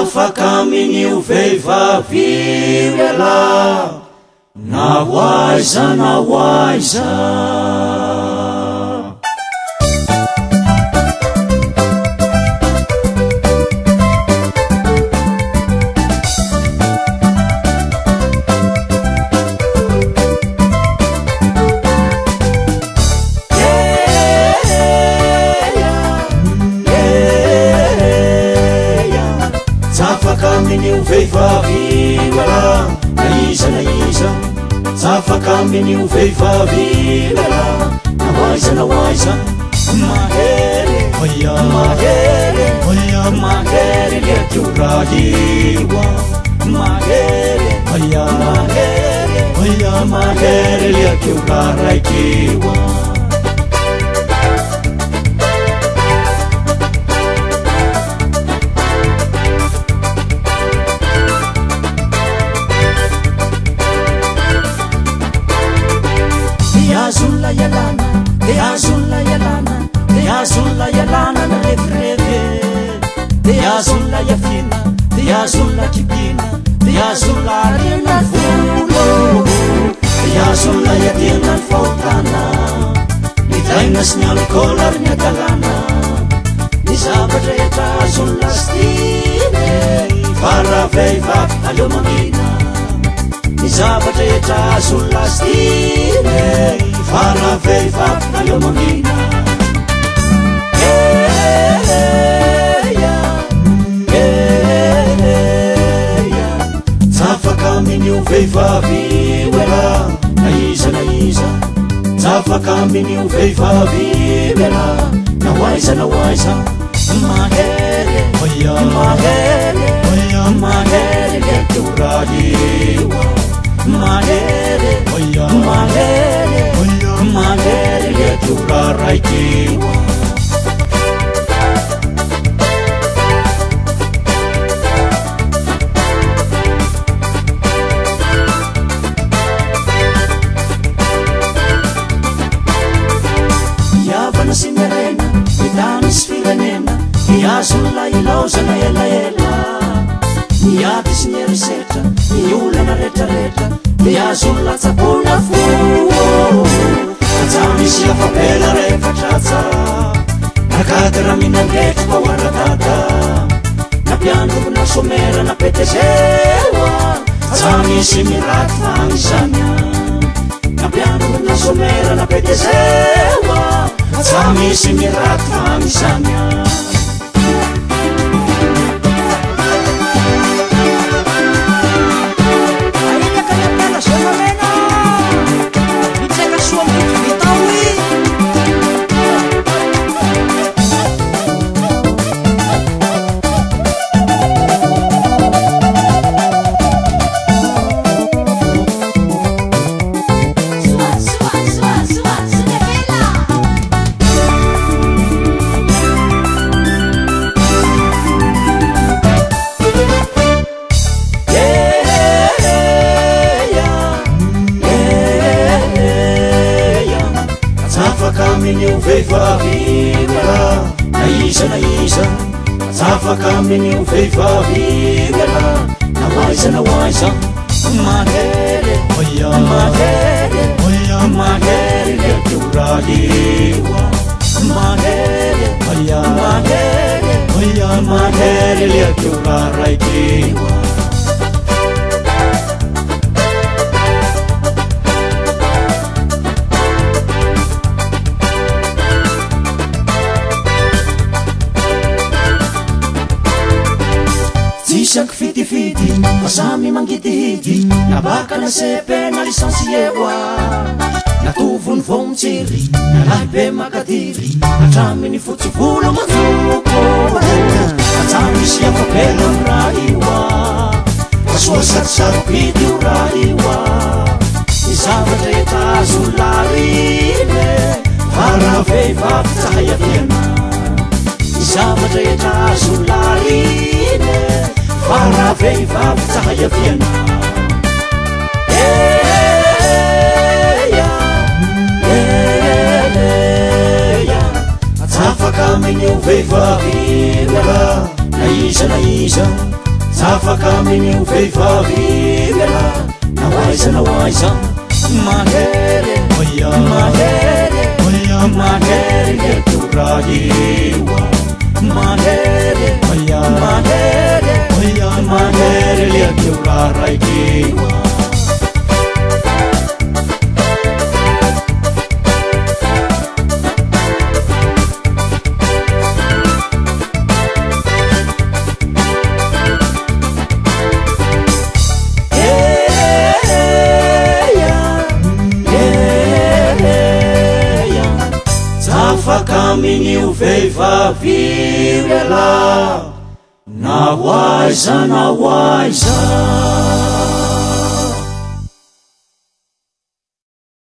afaka min'io vehivavy ela na hoaiza na hoaiza vehivavy ela na iza zafaka amin'io vehivavy ela na hoaiza na hoaiza mahery mahery mahery lekio raha ioa mahery mahery mahery lekio raha raikioa Azulla yalana na revreve de azulla yafina de azulla kipina de azulla arena fulo de azulla yadina fotana ni tainas ni alcolar ni galana ni sabreta azulla stile farra veiva alomina ni sabreta azulla stile farra veiva alomina zafaka amin'io vehivavy ela na iza zafaka amin'io vehivavy ela na hoaiza mahery mahery mahery lekio raha ioa mahery mahery mahery lekio raha raikioa azulla ilaozana elaela miady sy mierisetra miolana retraretra de azulla tsapona fo aja misy afapela rehefatratsa nakady raha minandretra fa hoaratata na mpiandroko na somera na petezeoa aja misy miraty fagnisanya na mpiandroko na somera na petezeoa aja misy miraty fagnisanya vehivavy ela na iza zafaka amin'io vehivavy ela na hoaiza mahery mahery mahery lekio raha ioa mahery mahery mahery lekio raha raikioa Siak fiti-fiti, masami mangiti-hiti nabaka na sepe na lisansiewa natuvon vomtsiri nalahy be makadiri atraminy fotsivolo matsoko atsamy sy afapela amy raha ioa fasoa sarosarobity io raha ioa ny zavatra eta azulla rine fa raha vehivavy tsahay aviana ny zavatra eta azulla rine fa raha vehivavy tsahay aviana atsafaka amin'io vehivavy ela na iza Tafakamini uvehivavivela nawaiza mahere mahere leturahiwa mahere leturaraikiwa Tafakamini uvehivavivela nawaiza